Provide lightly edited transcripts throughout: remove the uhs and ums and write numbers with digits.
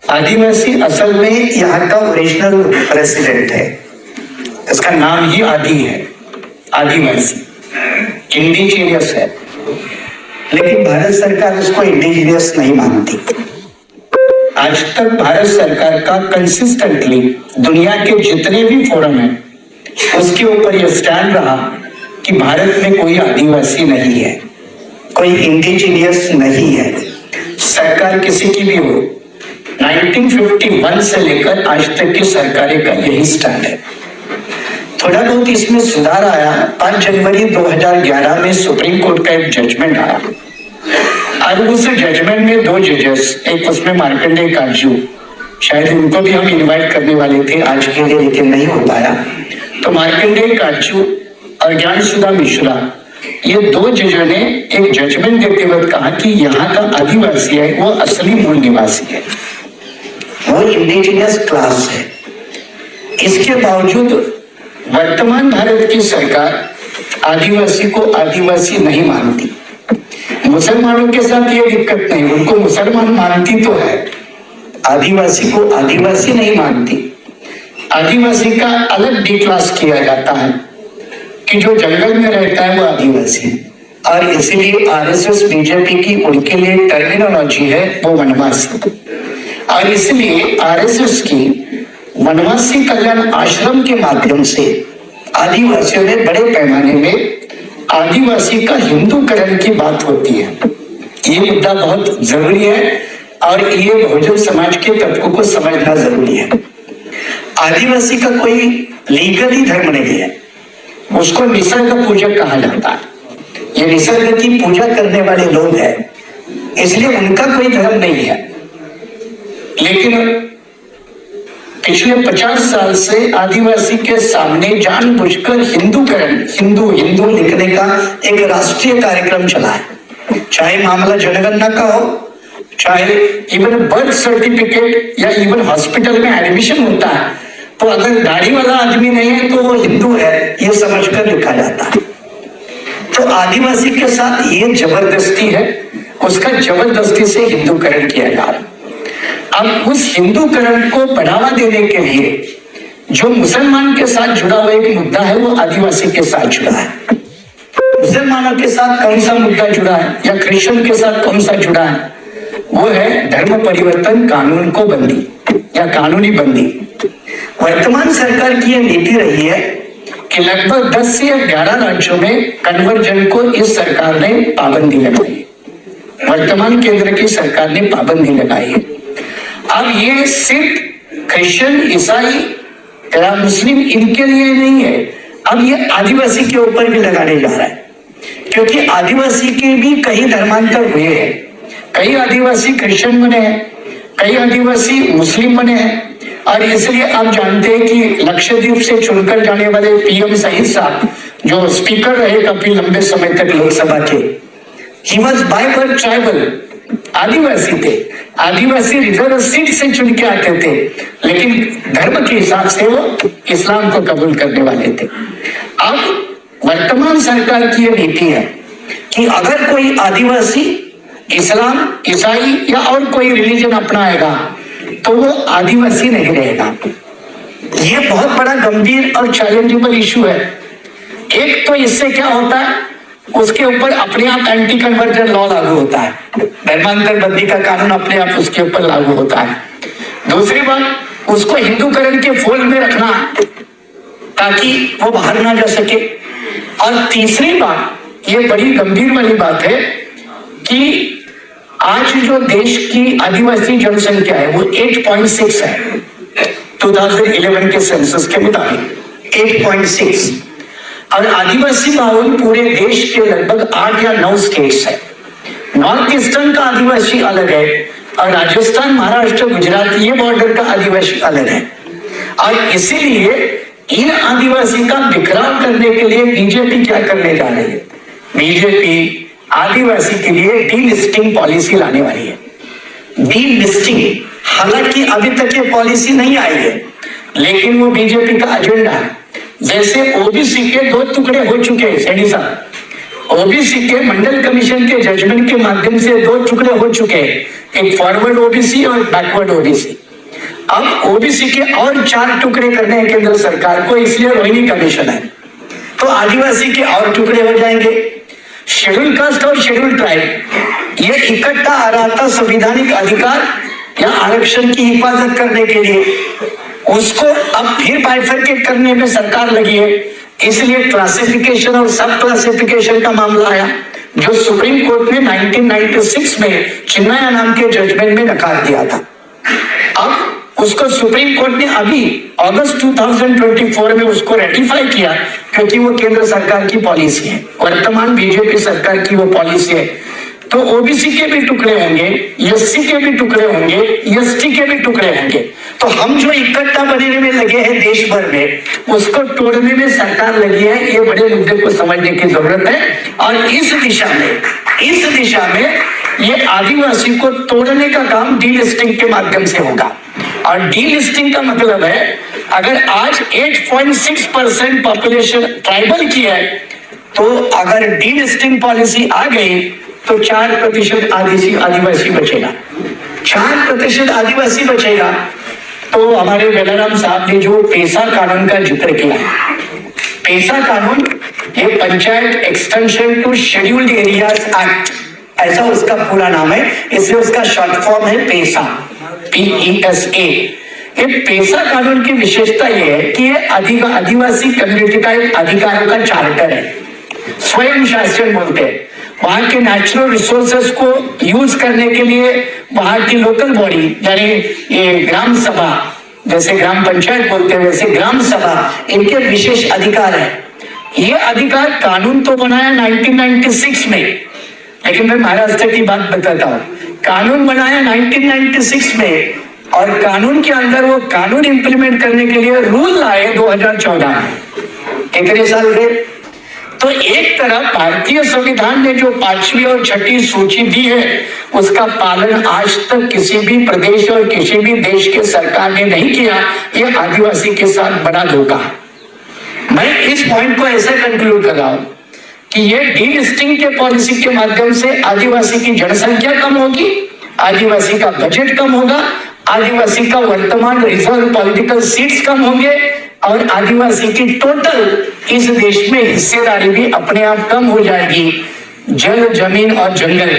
आदिवासी असल में यहाँ का ओरिजिनल रेसिडेंट है, इसका नाम ही आदि है, आदिवासी इंडिजिनियस है, लेकिन भारत सरकार उसको इंडिजिनियस नहीं मानती। आज तक भारत सरकार का कंसिस्टेंटली दुनिया के जितने भी फोरम हैं उसके ऊपर यह स्टैंड रहा कि भारत में कोई आदिवासी नहीं है, कोई इंडिजिनियस नहीं है। सरकार किसी की भी हो, 1951 से लेकर आज तक की सरकारें का यही स्टैंड है। थोड़ा बहुत इसमें सुधार आया। 5 जनवरी 2011 में सुप्रीम कोर्ट का एक जजमेंट आया और उस जजमेंट में 2 जजेस, एक उसमें मार्कंडेय काटजू, शायद उनको भी हम इनवाइट करने वाले थे आज के लिए, लेकिन नहीं हो पाया। तो मार्कंडेय काटजू और ज्ञानसुधा मिश्रा, ये 2 जजों ने एक जजमेंट देते वक्त कहा कि यहाँ का आदिवासी है वो असली मूल निवासी है, वो इंडिजिनियस क्लास है। इसके बावजूद वर्तमान भारत की सरकार आदिवासी को आदिवासी नहीं मानती। मुसलमानों के साथ ये दिक्कत नहीं, उनको मुसलमान मानती तो है, आदिवासी को आदिवासी नहीं मानती। आदिवासी का अलग डी क्लास किया जाता है कि जो जंगल में रहता है वो आदिवासी, और इसीलिए आरएसएस बीजेपी की उनके लिए टर्मिनोलॉजी है वो वनवासी, और इसलिए आरएसएस की वनवासी कल्याण आश्रम के माध्यम से आदिवासियों में बड़े पैमाने में आदिवासी का हिंदूकरण की बात होती है। ये मुद्दा बहुत जरूरी है और ये बहुजन समाज के तत्वों को समझना जरूरी है। आदिवासी का कोई लीगली धर्म नहीं है, उसको निसर्ग पूजक कहा जाता है। ये निसर्ग की पूजा करने वाले लोग हैं, इसलिए उनका कोई धर्म नहीं है। लेकिन पिछले 50 साल से आदिवासी के सामने जानबूझकर हिंदूकरण, हिंदू हिंदू लिखने का एक राष्ट्रीय कार्यक्रम चला है। चाहे मामला जनगणना का हो, चाहे इवन बर्थ सर्टिफिकेट या इवन हॉस्पिटल में एडमिशन होता है तो अगर दाढ़ी वाला आदमी नहीं है तो वो हिंदू है ये समझकर लिखा जाता है। तो आदिवासी के साथ ये जबरदस्ती है, उसका जबरदस्ती से हिंदूकरण किया जा रहा है। अब उस हिंदूकरण को बढ़ावा देने के लिए जो मुसलमान के साथ जुड़ा हुआ एक मुद्दा है वो आदिवासी के साथ जुड़ा है। मुसलमानों के साथ कौन सा मुद्दा जुड़ा है या क्रिश्चियन के साथ कौन सा जुड़ा है, वो है धर्म परिवर्तन कानून को बंदी या कानूनी बंदी। वर्तमान सरकार की यह नीति रही है कि लगभग 10 से 11 राज्यों में कन्वर्जन को इस सरकार ने पाबंदी लगाई, वर्तमान केंद्र की सरकार ने पाबंदी लगाई है। अब ये सिर्फ क्रिश्चियन, ईसाई या मुस्लिम इनके लिए नहीं है, अब ये आदिवासी के ऊपर भी लगाने जा रहा है, क्योंकि आदिवासी के भी कई धर्मांतर हुए हैं। कई आदिवासी क्रिश्चियन बने हैं, कई आदिवासी मुस्लिम बने हैं, और इसलिए आप जानते हैं कि लक्षद्वीप से चुनकर जाने वाले पीएम सईद साहब जो स्पीकर रहे काफी लंबे समय तक लोकसभा के, he was by birth tribal, आदिवासी थे। आदिवासी रिजर्व सीट से चुन के आते थे, लेकिन धर्म के हिसाब से वो इस्लाम को कबूल करने वाले थे। अब वर्तमान सरकार की ये नीति है कि अगर कोई आदिवासी इस्लाम, ईसाई या और कोई रिलीजन अपनाएगा तो वो आदिवासी नहीं रहेगा। ये बहुत बड़ा गंभीर और चैलेंजेबल इशू है। एक तो इससे क्या होता है, उसके ऊपर अपने आप एंटी कन्वर्जन लॉ लागू होता है, धर्मांतर बंदी का कानून अपने आप उसके ऊपर लागू होता है। दूसरी बात, उसको हिंदूकरण के फोल्ड में रखना ताकि वो बाहर ना जा सके। और तीसरी बात, ये बड़ी गंभीर वाली बात है कि आज जो देश की आदिवासी जनसंख्या है वो 8.6 है, 2011 के सेंसस के मुताबिक 8.6, और आदिवासी बाहुल पूरे देश के लगभग 8 या 9 स्टेट्स है। नॉर्थ ईस्टर्न का आदिवासी अलग है और राजस्थान, महाराष्ट्र, गुजरात ये बॉर्डर का आदिवासी अलग है। और इसीलिए इन आदिवासी का बिखराव करने के लिए बीजेपी क्या करने जा रही है, बीजेपी आदिवासी के लिए डीलिस्टिंग पॉलिसी लाने वाली है। डीलिस्टिंग, हालांकि अभी तक ये पॉलिसी नहीं आई है, लेकिन वो बीजेपी का एजेंडा है। जैसे ओबीसी के 2 टुकड़े हो चुके हैं, सेठी साहब, ओबीसी के मंडल कमीशन के जजमेंट के माध्यम से 2 टुकड़े हो चुके हैं, एक फॉरवर्ड ओबीसी और बैकवर्ड ओबीसी। अब ओबीसी के और 4 टुकड़े करने हैं केंद्र सरकार को, इसलिए रोहिणी कमीशन है। तो आदिवासी के और टुकड़े हो जाएंगे। शेड्यूल कास्ट और शेड्यूल ट्राइब ये इकट्ठा आ रहा था संवैधानिक अधिकार या आरक्षण की हिफाजत करने के लिए, उसको अब फिर बाइफरकेट करने में सरकार लगी है। इसलिए क्लासिफिकेशन और सब क्लासिफिकेशन का मामला आया, जो सुप्रीम कोर्ट ने 1996 में चिन्मया नाम के जजमेंट में नकार दिया था। अब उसको सुप्रीम कोर्ट ने अभी अगस्त 2024 में उसको रेटिफाई किया, क्योंकि वो केंद्र सरकार की पॉलिसी है, वर्तमान बीजेपी सरकार की वो पॉलिसी है। तो ओबीसी के भी टुकड़े होंगे, एससी के भी टुकड़े होंगे, एसटी के भी टुकड़े होंगे। तो हम जो इकट्ठा बनने में लगे हैं देश भर में, उसको तोड़ने में सरकार लगी है। ये बड़े मुद्दे को समझने की जरूरत है। और इस दिशा में ये आदिवासी को तोड़ने का काम डीलिस्टिंग के माध्यम से होगा। और डीलिस्टिंग का मतलब है, अगर आज 8.6% पॉपुलेशन ट्राइबल की है, तो अगर डीलिस्टिंग पॉलिसी आ गई तो 4% आदिवासी बचेगा। 4% आदिवासी बचेगा। तो हमारे बेलाराम साहब ने जो पेसा कानून का जिक्र किया, पेसा कानून ये panchayat extension to scheduled areas act, ऐसा उसका पूरा नाम है, इसलिए उसका शॉर्ट फॉर्म है पेसा, PESA। ये पेसा कानून की विशेषता ये है कि ये आदिवासी कम्युनिटी का एक अधिकारों का चार्टर है, स्वयं शासन बोलते हैं। वहां के नेचुरल रिसोर्सेस को यूज करने के लिए वहां की लोकल बॉडी, यानी ये ग्राम सभा, जैसे ग्राम पंचायत बोलते हैं वैसे ग्राम सभा, इनके विशेष अधिकार है। ये अधिकार कानून तो बनाया 1996 में, लेकिन मैं महाराष्ट्र की बात बताता हूँ। कानून बनाया 1996 में, और कानून के अंदर वो कानून इंप्लीमेंट करने के लिए रूल लाए 2014 में। कितने साल गए? तो एक तरफ भारतीय संविधान ने जो 5वीं और 6ठी सूची दी है, उसका पालन आज तक किसी भी प्रदेश और किसी भी देश के सरकार ने नहीं किया। ये आदिवासी के साथ बड़ा धोखा। मैं इस पॉइंट को ऐसे कंक्लूड कर रहा हूं कि ये डीलिस्टिंग के पॉलिसी के माध्यम से आदिवासी की जनसंख्या कम होगी, आदिवासी का बजट कम होगा, आदिवासी का वर्तमान रिजर्व पॉलिटिकल सीट्स कम होंगे, और आदिवासी की टोटल इस देश में हिस्सेदारी भी अपने आप कम हो जाएगी। जल, जमीन और जंगल,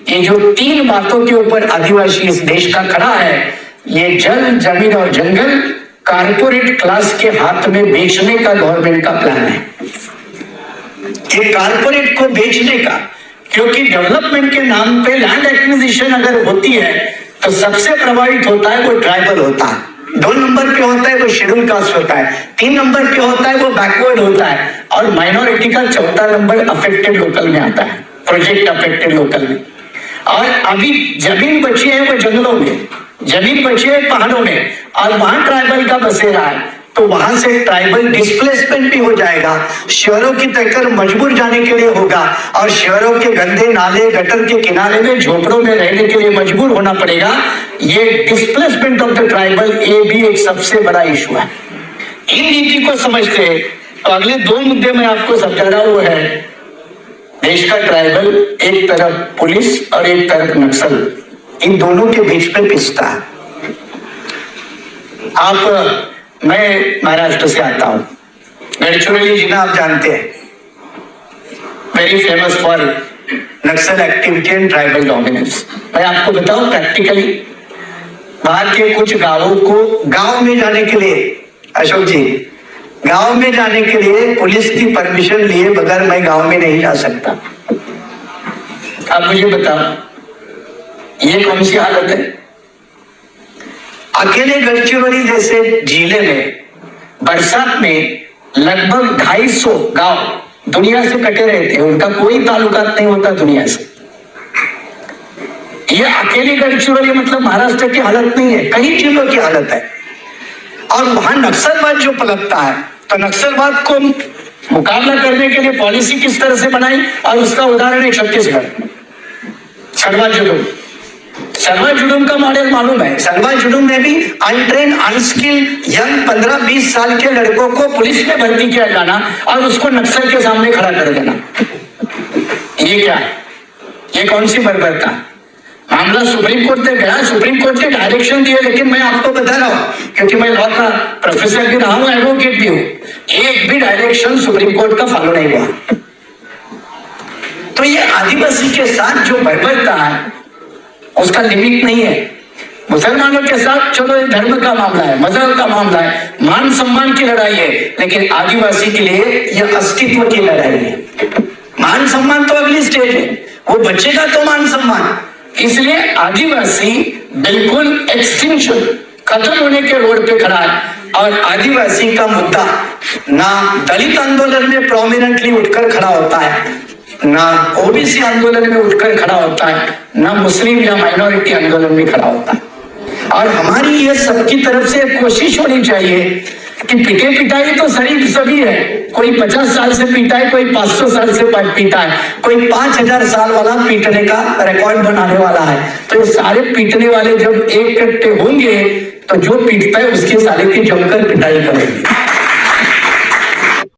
ये जो 3 बातों के ऊपर आदिवासी इस देश का खड़ा है, ये जल, जमीन और जंगल कारपोरेट क्लास के हाथ में बेचने का गवर्नमेंट का प्लान है। ये कारपोरेट को बेचने का, क्योंकि डेवलपमेंट के नाम पे लैंड एक्विजिशन अगर होती है तो सबसे प्रभावित होता है वो ट्राइबल होता है, 2 नंबर पे होता है वो शेड्यूल कास्ट होता है, 3 नंबर पे होता है वो बैकवर्ड होता है, और माइनॉरिटी का 4था नंबर अफेक्टेड लोकल में आता है, प्रोजेक्ट अफेक्टेड लोकल में। और अभी जमीन बची है वो जंगलों में, जमीन बची है पहाड़ों में, और वहां ट्राइबल का बसेरा है। तो वहां से ट्राइबल डिस्प्लेसमेंट भी हो जाएगा, शहरों की तरफ मजबूर जाने के लिए होगा, और शहरों के गंदे नाले गटर के किनारे में झोपड़ों में रहने के लिए मजबूर होना पड़ेगा। ये डिस्प्लेसमेंट ऑफ द ट्राइबल, ये भी एक सबसे बड़ा इशू है। इन नीति को समझते तो अगले 2 मुद्दे में आपको समझा रहा हूं, वो है देश का ट्राइबल एक तरफ पुलिस और एक तरफ नक्सल, इन दोनों के बीच में पिसता है। मैं महाराष्ट्र से आता हूं, गढ़चिरोली जिला आप जानते हैं, very famous for Naxal activity and tribal dominance. मैं आपको बताऊं प्रैक्टिकली, वहां के कुछ गांवों को गांव में जाने के लिए, अशोक जी, गांव में जाने के लिए पुलिस की परमिशन लिए बगैर मैं गांव में नहीं जा सकता। आप मुझे बताओ ये कौन सी हालत है? अकेले गढ़चिरोली जैसे जिले में बरसात में लगभग 250 गांव दुनिया से कटे रहते हैं, उनका कोई ताल्लुकात नहीं होता दुनिया से। ये अकेले गढ़चिरोली मतलब महाराष्ट्र की हालत नहीं है, कई जिलों की हालत है। और वहां नक्सलवाद जो पलटता है, तो नक्सलवाद को मुकाबला करने के लिए पॉलिसी किस तरह से बनाई, और उसका उदाहरण है छत्तीसगढ़, सर्वा जुडूम का मॉडल मालूम है। सर्वा जुडूम में भी अनट्रेन अनस्किल्ड यंग 15-20 साल के लड़कों को पुलिस में भर्ती किया जाना और उसको नक्सल के सामने खड़ा कर देना। ये क्या है? ये कौन सी बर्बरता? मामला सुप्रीम कोर्ट तक गया, सुप्रीम कोर्ट ने डायरेक्शन दिए, लेकिन मैं आपको बता रहा हूं क्योंकि मैं लॉ का प्रोफेसर भी रहा हूं, एडवोकेट भी हूं, एक भी डायरेक्शन सुप्रीम कोर्ट का फॉलो नहीं हुआ। तो ये आदिवासी के साथ जो बर्बरता है उसका लिमिट नहीं है। मुसलमानों के साथ चलो ये धर्म का मामला है, मजहब का मामला है, मान सम्मान की लड़ाई है, लेकिन आदिवासी के लिए यह अस्तित्व की लड़ाई है। मान सम्मान तो अगली स्टेज है, वो बचेगा तो मान सम्मान। इसलिए आदिवासी बिल्कुल एक्सटिंक्शन, खत्म होने के रोड पे खड़ा है। और आदिवासी का मुद्दा ना दलित आंदोलन में प्रोमिनेंटली उठकर खड़ा होता है, ना ओबीसी आंदोलन में उठकर खड़ा होता है, ना मुस्लिम या माइनॉरिटी आंदोलन में खड़ा होता है। और हमारी ये सबकी तरफ से कोशिश होनी चाहिए कि पिटे पिटाई तो शरीफ सभी है, कोई 50 साल से पीटा है, कोई 500 साल से पीटा है, कोई 5000 साल वाला पीटने का रिकॉर्ड बनाने वाला है। तो ये सारे पीटने वाले जब एक इकट्ठे होंगे तो जो पीटता है उसके साले की जमकर पिटाई करेंगे।